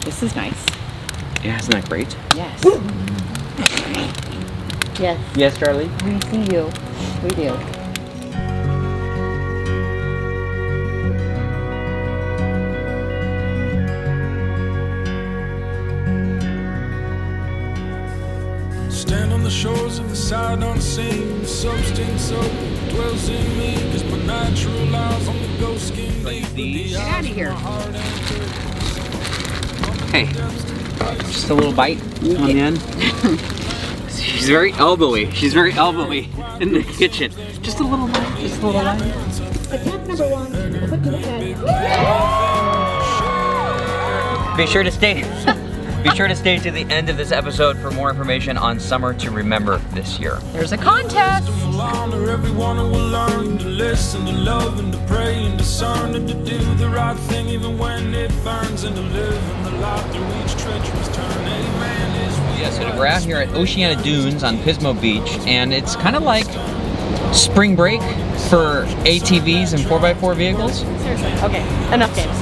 This is nice. Yeah, isn't that great? Yes. Yes. Yes, Charlie? We see you. We do. Stand on the shores of the side unseen. The substance of dwells in me. Cause my natural lies on the ghost skin deep. Get out of here. Hey, just a little bite on the end. She's very elbowy. She's very elbowy in the kitchen. Just a little bite. Just a little bite. Attack number 1, put to the head. Be sure to stay. Be sure to stay to the end of this episode for more information on Summer to Remember this year. There's a contest. Everyone will learn to listen, to love, and to pray, and discern, and to do the right thing even when it burns, and to live in the light through each treacherous turn. Amen. Yeah, so we're out here at Oceana Dunes on Pismo Beach, and it's kind of like spring break for ATVs and 4x4 vehicles. Seriously. Okay, enough games.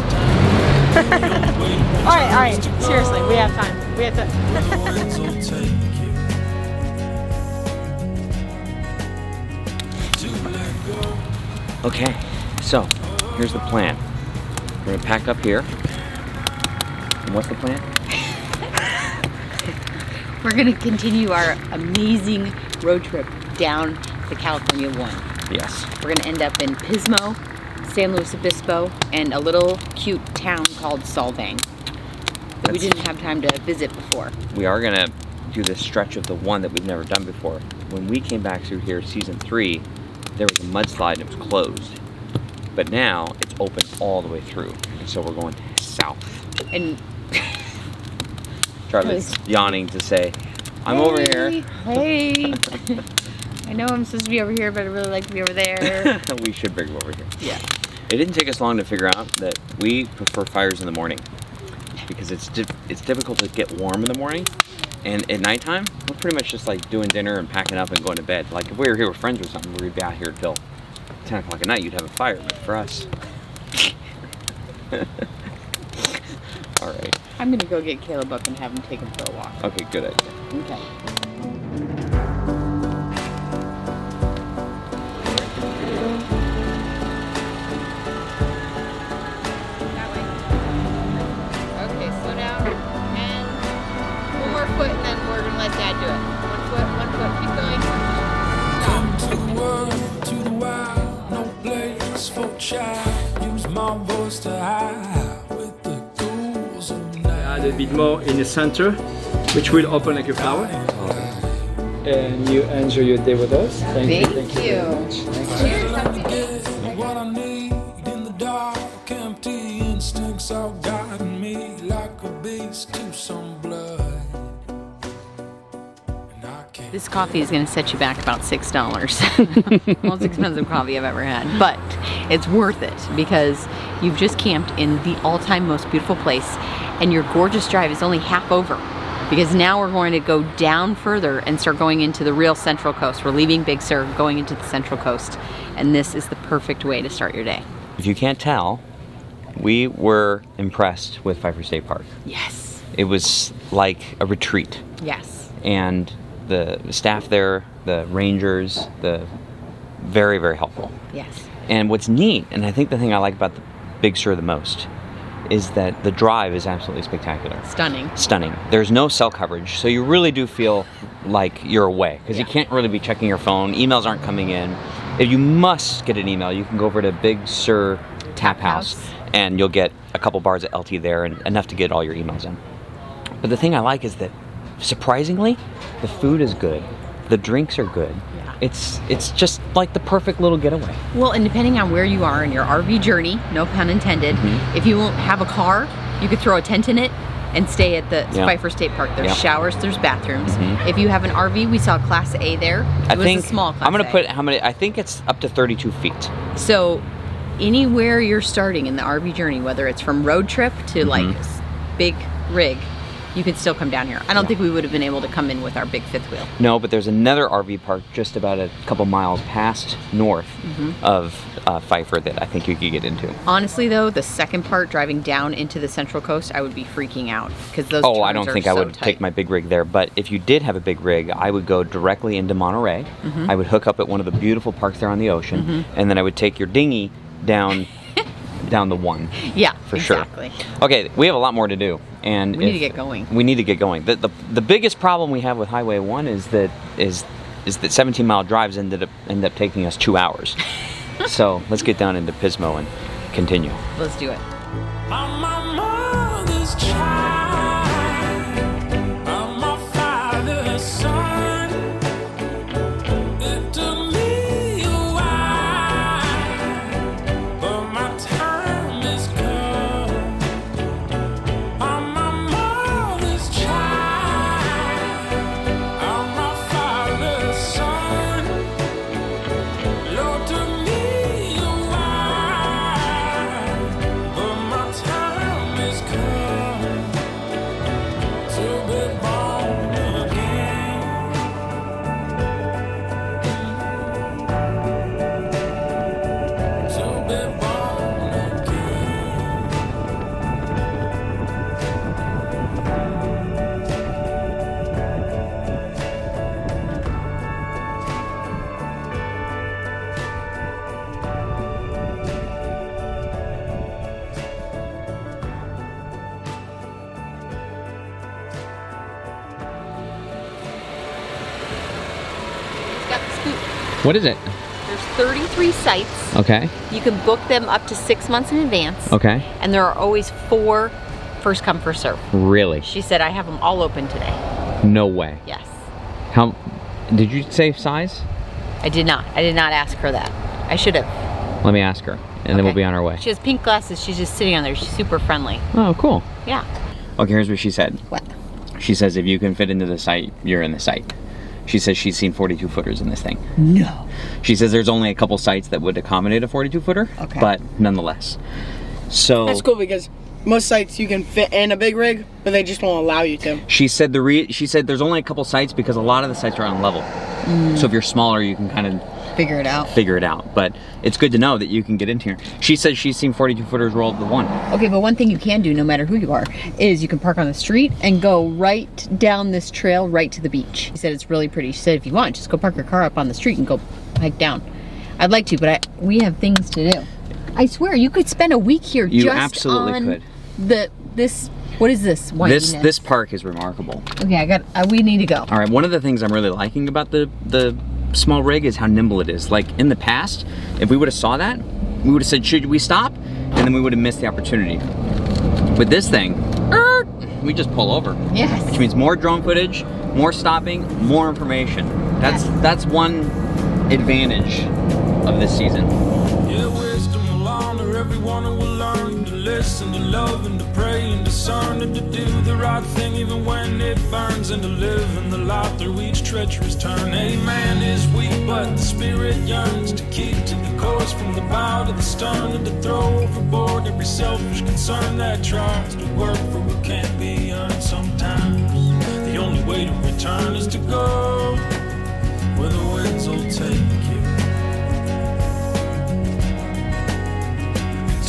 all right. Seriously, we have time. We have to. Okay, so here's the plan. We're gonna pack up here. And what's the plan? We're gonna continue our amazing road trip down the California one. Yes. We're gonna end up in Pismo, San Luis Obispo, and a little cute town called Solvang that we didn't have time to visit before. We are gonna do this stretch of the one that we've never done before. When we came back through here season 3, there was a mudslide and it was closed. But now it's open all the way through. And so we're going south. And Charlie's yawning to say, I'm over here. Hey. I know I'm supposed to be over here, but I really like to be over there. We should bring him over here. Yeah. It didn't take us long to figure out that we prefer fires in the morning because it's difficult to get warm in the morning, and at nighttime we're pretty much just like doing dinner and packing up and going to bed. Like if we were here with friends or something, we'd be out here till 10 o'clock at night. You'd have a fire, but for us, all right. I'm gonna go get Caleb up and have him take him for a walk. Okay, good idea. Okay. Add a bit more in the center, which will open like a flower. And you enjoy your day with us. Thank you very much. Cheers. What I need in the dark, empty instincts all guiding me like a beast to some blood. This coffee is going to set you back about $6. Most expensive coffee I've ever had. But it's worth it because you've just camped in the all-time most beautiful place and your gorgeous drive is only half over. Because now we're going to go down further and start going into the real Central Coast. We're leaving Big Sur, going into the Central Coast. And this is the perfect way to start your day. If you can't tell, we were impressed with Pfeiffer State Park. Yes. It was like a retreat. Yes. And the staff there, the rangers, very, very helpful. Yes. And what's neat, and I think the thing I like about the Big Sur the most, is that the drive is absolutely spectacular. Stunning. Stunning. There's no cell coverage, so you really do feel like you're away, because you can't really be checking your phone. Emails aren't coming in. If you must get an email, you can go over to Big Sur Tap House, and you'll get a couple bars of LT there, and enough to get all your emails in. But the thing I like is that, surprisingly, the food is good. The drinks are good. It's just like the perfect little getaway. Well, and depending on where you are in your RV journey, no pun intended, if you won't have a car, you could throw a tent in it and stay at the Pfeiffer State Park. There's showers, there's bathrooms. If you have an RV, we saw Class A there. It was a small Class I'm gonna A. put how many, I think it's up to 32 feet. So anywhere you're starting in the RV journey, whether it's from road trip to like big rig, you could still come down here. I don't think we would have been able to come in with our big fifth wheel. No, but there's another RV park just about a couple miles past north of Pfeiffer that I think you could get into. Honestly, though, the second part, driving down into the Central Coast, I would be freaking out because those Oh, I turns don't are think I so would tight. take my big rig there, but if you did have a big rig, I would go directly into Monterey. I would hook up at one of the beautiful parks there on the ocean, and then I would take your dinghy down the one. Yeah, for exactly. sure. Okay, we have a lot more to do, and We need to get going. We need to get going. The biggest problem we have with Highway 1 is that 17-mile drives end up taking us 2 hours. So let's get down into Pismo and continue. Let's do it. I'm my mother's child. I'm my father's son. It took me a while, but my time is come. I'm my mother's child. I'm my father's son. Lord, took me a while, but my time has come to be born again. To be born again. Got the scoop. What is it? There's 33 sites. Okay. You can book them up to 6 months in advance. Okay. And there are always 4 first come, first serve. Really? She said I have them all open today. No way. Yes. How? Did you say size? I did not. I did not ask her that. I should have. Let me ask her, and then we'll be on our way. She has pink glasses. She's just sitting on there. She's super friendly. Oh, cool. Yeah. Okay, here's what she said. What? She says if you can fit into the site, you're in the site. She says she's seen 42 footers in this thing. No. She says there's only a couple sites that would accommodate a 42 footer, Okay. but nonetheless. So That's cool because most sites you can fit in a big rig, but they just won't allow you to. she said she said there's only a couple sites because a lot of the sites are on level. So if you're smaller, you can kind of Figure it out. figure it out. But it's good to know that you can get into here. She says she's seen 42 footers roll to the one. Okay, but one thing you can do, no matter who you are, is you can park on the street and go right down this trail right to the beach. She said it's really pretty. She said if you want, just go park your car up on the street and go hike down. I'd like to, but we have things to do. I swear, you could spend a week here You just absolutely on could. What is this? Whininess? This park is remarkable. Okay, we need to go. All right, one of the things I'm really liking about the small rig is how nimble it is. Like in the past, if we would have saw that, we would have said, should we stop? And then we would have missed the opportunity. With this thing, we just pull over. Yes. Which means more drone footage, more stopping, more information. That's one advantage of this season. Yeah, wisdom will honor everyone who will learn to listen, to love, and to pray, and discern, and to do the right thing even when it burns, and to live in the light through each treacherous turn. A man is weak, but the spirit yearns to keep to the course from the bow to the stern, and to throw overboard every selfish concern that tries to work for what can't be earned sometimes. The only way to return is to go where the winds will take you.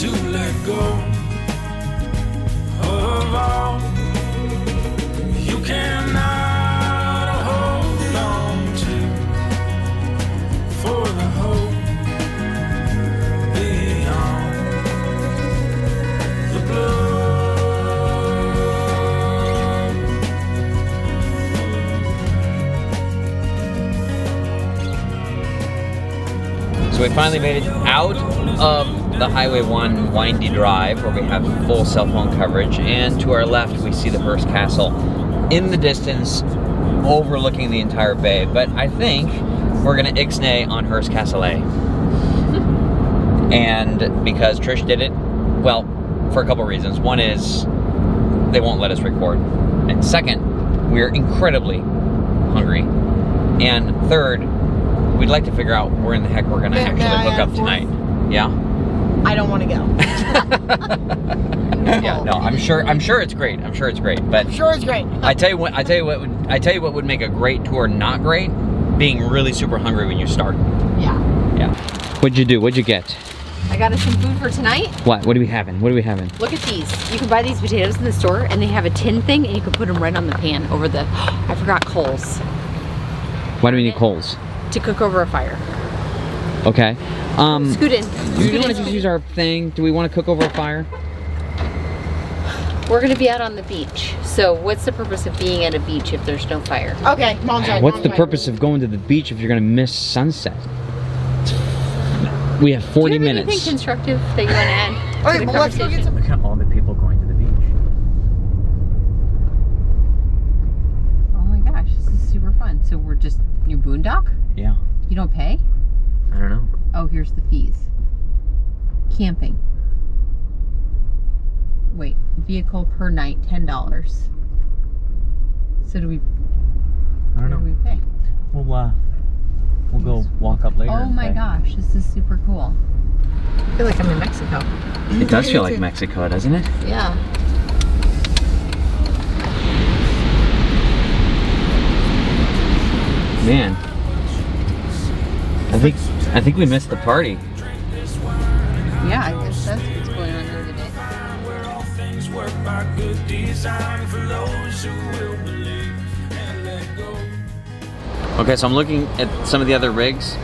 To let go of all you cannot hold on to, for the hope beyond the blue. So we finally made it out of the Highway 1 windy drive where we have full cell phone coverage, and to our left we see the Hearst Castle in the distance overlooking the entire bay. But I think we're gonna ixnay on Hearst Castle A. And because Trish did it, well, for a couple reasons. One is they won't let us record, and second, we're incredibly hungry, and third, we'd like to figure out where in the heck we're gonna actually hook up tonight. Yeah? I don't want to go. Yeah, no, I'm sure it's great. I'm sure it's great. But Sure, it's great. I tell you what would make a great tour not great, being really super hungry when you start. Yeah. Yeah. What'd you do? What'd you get? I got us some food for tonight. What are we having? What are we having? Look at these. You can buy these potatoes in the store, and they have a tin thing, and you can put them right on the pan over the, I forgot coals. Why do we need coals? To cook over a fire. Okay. Scoot in. Do you want to just use our thing? Do we want to cook over a fire? We're gonna be out on the beach. So what's the purpose of being at a beach if there's no fire? Okay, mom's right. What's mom's the right. purpose of going to the beach if you're gonna miss sunset? We have 40 Do you have minutes. anything constructive that you want to add? to Okay, the well, let's go get conversation? some. Look at all the people going to the beach. Oh my gosh, this is super fun. So we're just, you boondock? Yeah. You don't pay? I don't know. Oh, here's the fees. Camping. Wait, vehicle per night, $10. So do we, I don't what do know. we pay? We'll go walk up later. Oh and my pay. gosh, this is super cool. I feel like I'm in Mexico. It does feel like Mexico, doesn't it? Yeah. Man. I think we missed the party. Yeah, I guess that's what's going on here today. Where all things work by good design for those who will believe and let go. Okay, so I'm looking at some of the other rigs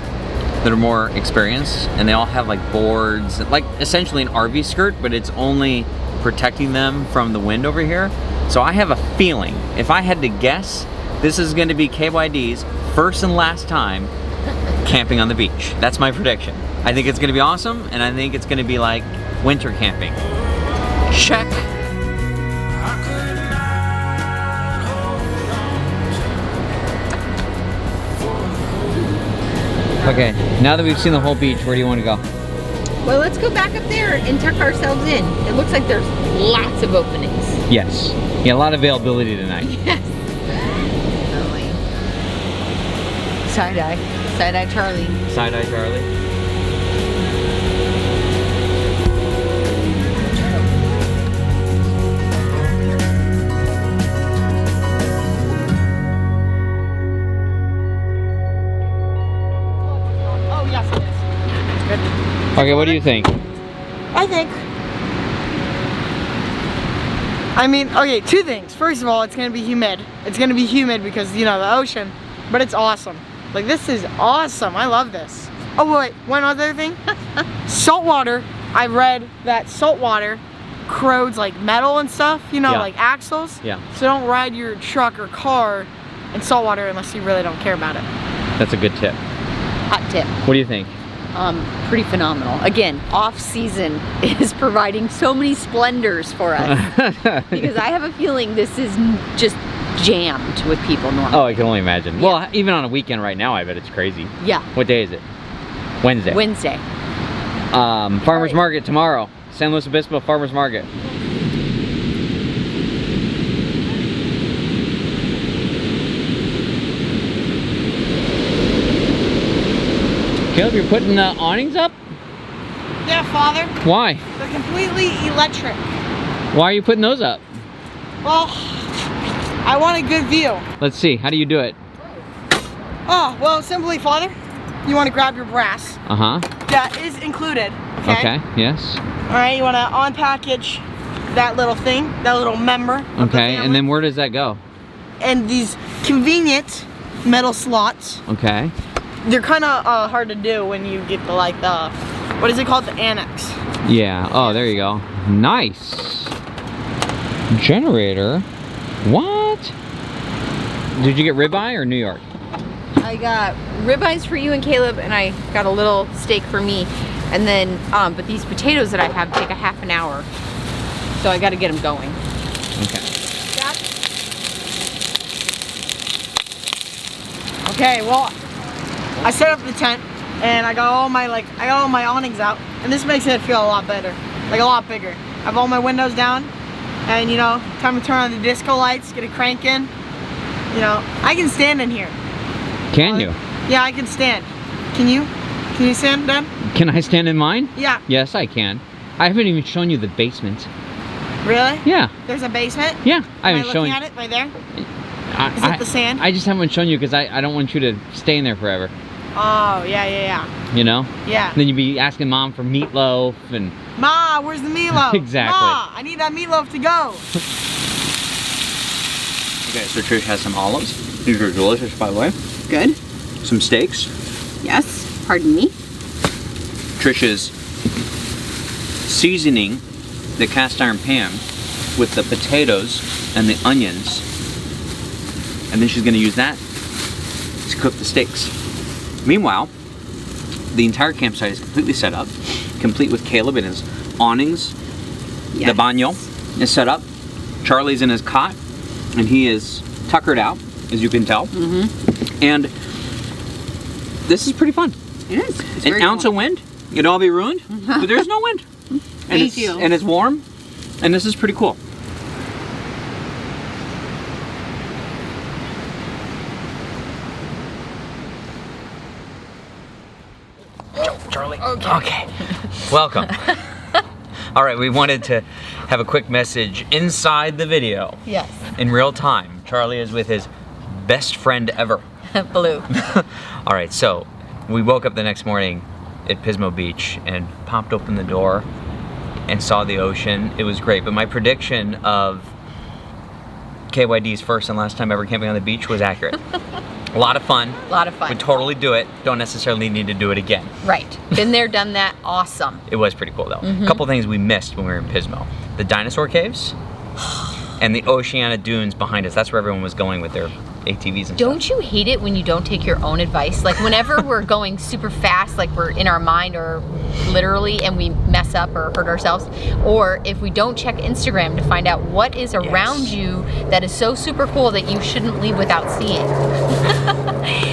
that are more experienced, and they all have like boards, like essentially an RV skirt, but it's only protecting them from the wind over here. So I have a feeling, if I had to guess, this is going to be KYD's first and last time camping on the beach. That's my prediction. I think it's going to be awesome, and I think it's going to be like winter camping. Check. I could not hold on. Okay, now that we've seen the whole beach, where do you want to go? Well, let's go back up there and tuck ourselves in. It looks like there's lots of openings. Yes. Yeah, a lot of availability tonight. Yes. Side-eye. Side-eye Charlie. Side-eye Charlie. Oh, yes, it is. Good. Okay, what do you think? I mean, okay, two things. First of all, it's gonna be humid. It's gonna be humid because, you know, the ocean, but it's awesome. Like, this is awesome. I love this. Oh, wait, one other thing. Saltwater, I read that saltwater corrodes like metal and stuff, you know, Yeah. like axles. Yeah. So don't ride your truck or car in saltwater unless you really don't care about it. That's a good tip. Hot tip. What do you think? Pretty phenomenal. Again, off-season is providing so many splendors for us. Because I have a feeling this is just jammed with people normally. Oh, I can only imagine. Well, even on a weekend right now, I bet it's crazy. Yeah. What day is it? Wednesday. Wednesday. Farmers Market tomorrow. San Luis Obispo Farmers Market. Caleb, you're putting awnings up? Yeah, Father. Why? They're completely electric. Why are you putting those up? Well, I want a good view. Let's see. How do you do it? Oh, well, simply, Father, you want to grab your brass. Uh-huh. That is included, okay? Okay. Yes. All right, you want to unpackage that little thing, that little member of the Okay. family. And then where does that go? And these convenient metal slots. Okay. They're kind of hard to do when you get the, like, the, what is it called? The annex. Yeah. Oh, there you go. Nice. Generator. What? Did you get ribeye or New York? I got ribeyes for you and Caleb, and I got a little steak for me. And then, but these potatoes that I have take a half an hour. So I got to get them going. Okay. Okay, well, I set up the tent and I got all my awnings out, and this makes it feel a lot better, like a lot bigger. I have all my windows down, and you know, time to turn on the disco lights, get a crank in. You know, I can stand in here. Can you? Yeah, I can stand. Can you? Can you stand, Dad? Can I stand in mine? Yeah. Yes, I can. I haven't even shown you the basement. Really? Yeah. There's a basement? Yeah, I Am I haven't shown looking you. at it right there? Is I, it the sand? I just haven't shown you because I don't want you to stay in there forever. Oh, yeah. You know? Yeah. Then you'd be asking Mom for meatloaf and... Ma, where's the meatloaf? Exactly. Ma, I need that meatloaf to go. Okay, so Trish has some olives. These are delicious, by the way. Good. Some steaks. Yes. Pardon me. Trish is seasoning the cast iron pan with the potatoes and the onions. And then she's gonna use that to cook the steaks. Meanwhile, the entire campsite is completely set up, complete with Caleb in his awnings. Yes. The baño is set up. Charlie's in his cot, and he is tuckered out, as you can tell. And this is pretty fun. It is. It's An very ounce cool. of wind, it'd all be ruined, but there's no wind. And Thank you. And it's warm, and this is pretty cool. Charlie. Okay. Welcome. All right, we wanted to have a quick message inside the video. Yes. In real time. Charlie is with his best friend ever. Blue. All right, so we woke up the next morning at Pismo Beach and popped open the door and saw the ocean. It was great, but my prediction of KYD's first and last time ever camping on the beach was accurate. A lot of fun. A lot of fun. Would totally do it. Don't necessarily need to do it again. Right. Been there, done that. Awesome. It was pretty cool though. A couple things we missed when we were in Pismo. The dinosaur caves and the Oceana Dunes behind us. That's where everyone was going with their ATVs and Don't you hate it when you don't take your own advice? Like whenever we're going super fast, like we're in our mind or literally and we mess up or hurt ourselves, or if we don't check Instagram to find out what is around you that is so super cool that you shouldn't leave without seeing.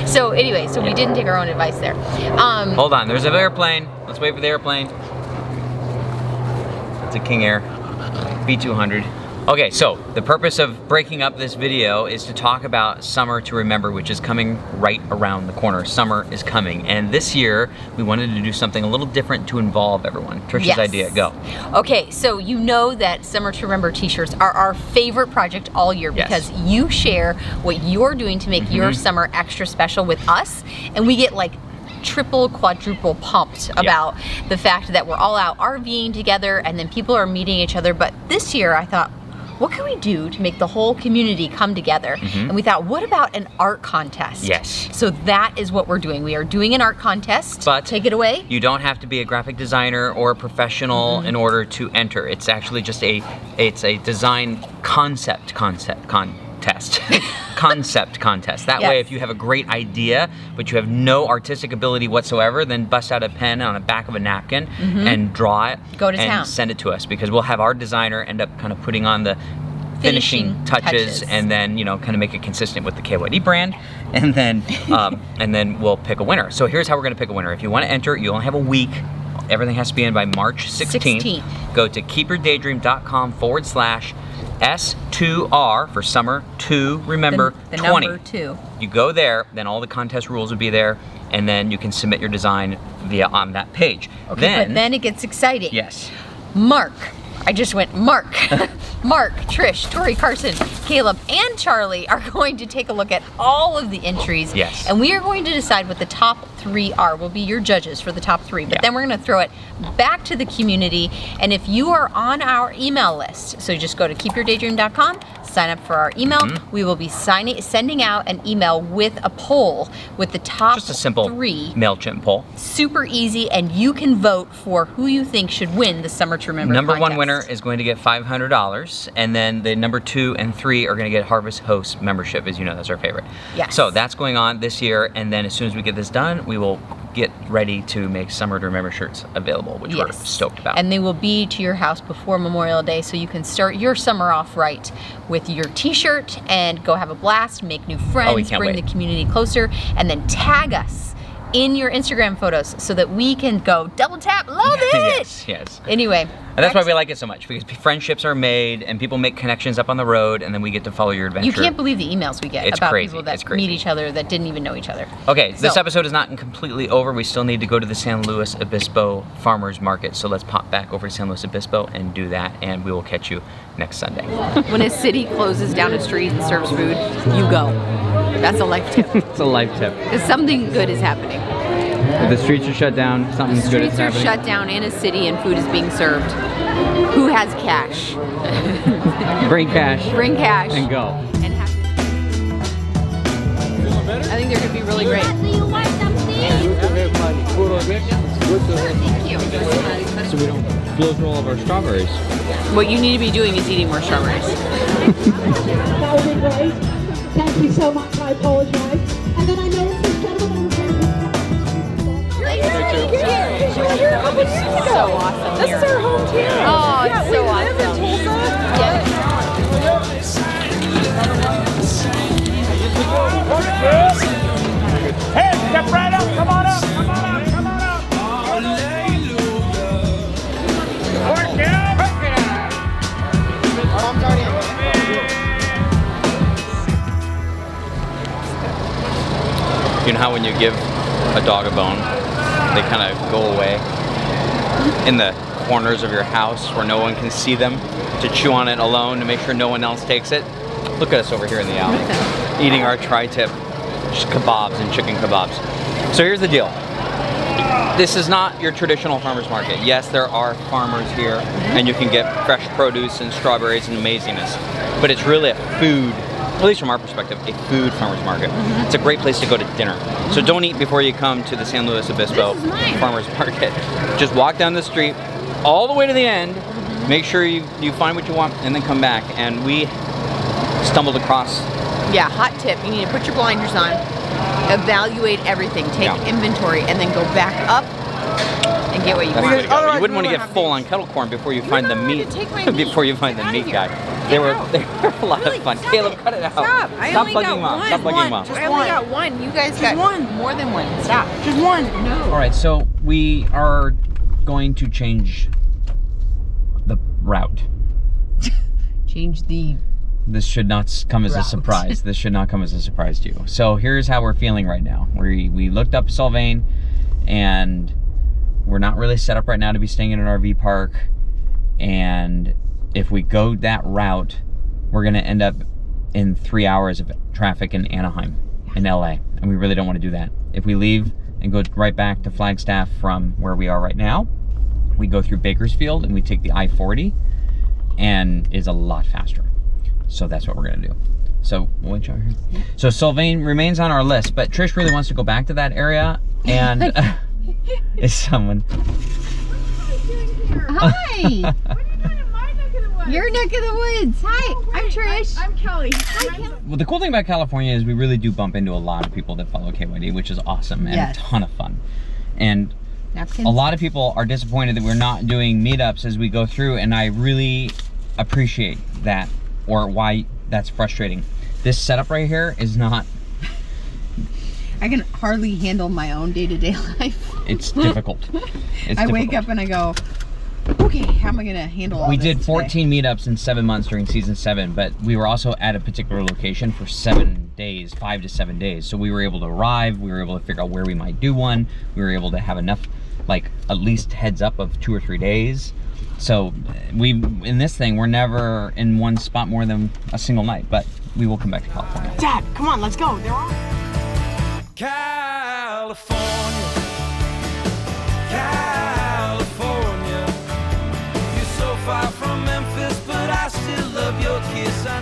So anyway, we didn't take our own advice there. Hold on, there's an airplane. Let's wait for the airplane. It's a King Air B200. Okay, so the purpose of breaking up this video is to talk about Summer to Remember, which is coming right around the corner. Summer is coming, and this year we wanted to do something a little different to involve everyone. Trish's Yes. idea, go. Okay, so you know that Summer to Remember t-shirts are our favorite project all year Yes. because you share what you're doing to make your summer extra special with us, and we get like triple, quadruple pumped about the fact that we're all out RVing together and then people are meeting each other. But this year I thought, what can we do to make the whole community come together? And we thought, what about an art contest? Yes. So that is what we're doing. We are doing an art contest. But take it away. You don't have to be a graphic designer or a professional in order to enter. It's actually just a design concept contest. Concept contest. That way, Yes. if you have a great idea, but you have no artistic ability whatsoever, then bust out a pen on the back of a napkin and draw it. Go to and town. send it to us because we'll have our designer end up kind of putting on the finishing touches and then kind of make it consistent with the KYD brand, and then we'll pick a winner. So here's how we're going to pick a winner. If you want to enter, you only have a week. Everything has to be in by March 16th. Go to keepyourdaydream.com/S2R for Summer to Remember the 20. number 2. You go there, then all the contest rules will be there, and then you can submit your design on that page. Okay, but then it gets exciting. Yes. Mark. I just went Mark. Mark, Trish, Tori, Carson, Caleb, and Charlie are going to take a look at all of the entries. Yes. And we are going to decide what the top 3 are. We'll be your judges for the top 3. But then we're going to throw it back to the community. And if you are on our email list, so just go to keepyourdaydream.com, sign up for our email. We will be sending out an email with a poll with the top Just a simple 3. MailChimp poll. Super easy, and you can vote for who you think should win the Summer to Remember Number contest. 1 winner is going to get $500, and then the number 2 and 3 are going to get Harvest Host membership. As you know, that's our favorite. Yes. So that's going on this year, and then as soon as we get this done, we will get ready to make Summer to Remember shirts available, which we're stoked about. And they will be to your house before Memorial Day, so you can start your summer off right with your t-shirt and go have a blast, make new friends, can't bring wait. the community closer, and then tag us in your Instagram photos so that we can go double tap. Love it. Yes. Anyway. And that's why we like it so much, because friendships are made and people make connections up on the road, and then we get to follow your adventure. You can't believe the emails we get about crazy. people that meet each other that didn't even know each other. Okay, this So- episode is not completely over. We still need to go to the San Luis Obispo Farmers Market. So let's pop back over to San Luis Obispo and do that, and we will catch you next Sunday. When a city closes down a street and serves food, you go. That's a life tip. It's a life tip. Because something good is happening. If the streets are shut down, something good is Streets are happening. shut down in a city and food is being served. Who has cash? Bring cash. Bring cash. And go. And have I think they're going to be really great. Thank you. So we don't blow through all of our strawberries. What you need to be doing is eating more strawberries. That would be great. Thank you so much. I apologize. And then I noticed this gentleman was So awesome. This is our hometown. Oh, it's yeah, so we live in awesome. Tulsa. Hey, step right up. Come on up. Come on up. Come on up. Work out. You know how when you give a dog a bone, they kind of go away in the corners of your house where no one can see them, to chew on it alone to make sure no one else takes it? Look at us over here in the alley, eating our tri-tip kebabs and chicken kebabs. So here's the deal. This is not your traditional farmer's market. Yes, there are farmers here, and you can get fresh produce and strawberries and amazingness, but it's really a food, at least from our perspective, a food farmer's market. It's a great place to go to dinner. So don't eat before you come to the San Luis Obispo Farmer's Market. Just walk down the street all the way to the end, make sure you find what you want, and then come back. And we stumbled across. Yeah, hot tip. You need to put your blinders on, evaluate everything, take inventory, and then go back up and get what you That's want. the way to go. Otherwise You wouldn't we want to won't get have full these. on kettle corn before you find the not allowed meat. to take my meat. Before you find Get the out of meat here. guy. Get They were out. a lot Really, of fun. stop Caleb, it. cut it out. Stop. I Stop only bugging got mom. one. Stop bugging mom. I only got one. You guys got more than one. Stop. Just one. No. All right, so we are going to change the route. Change the. This should not come as a Route. surprise. This should not come as a surprise to you. So here's how we're feeling right now. We looked up Sylvain, and we're not really set up right now to be staying in an RV park. And if we go that route, we're gonna end up in 3 hours of traffic in Anaheim, in LA. And we really don't want to do that. If we leave and go right back to Flagstaff from where we are right now, we go through Bakersfield and we take the I-40, and is a lot faster. So that's what we're gonna do. So we'll wait out here. So Sylvain remains on our list, but Trish really wants to go back to that area, and is someone. Hi. Your neck of the woods. Hi. I'm Trish. I'm Kelly. Well, the cool thing about California is we really do bump into a lot of people that follow KYD, which is awesome and Yes. a ton of fun. And Napkins. a lot of people are disappointed that we're not doing meetups as we go through, and I really appreciate that, or why that's frustrating. This setup right here is not, I can hardly handle my own day-to-day life. it's difficult. It's I wake difficult. up and I go, okay, how am I gonna handle all We this did today? 14 meetups in 7 months during season 7, but we were also at a particular location for 7 days, 5 to 7 days. So we were able to arrive, we were able to figure out where we might do one, we were able to have enough, like at least heads up of 2 or 3 days. So in this thing, we're never in one spot more than a single night, but we will come back to California. Dad, come on, let's go. They're on. California, California, you're so far from Memphis, but I still love your kiss. I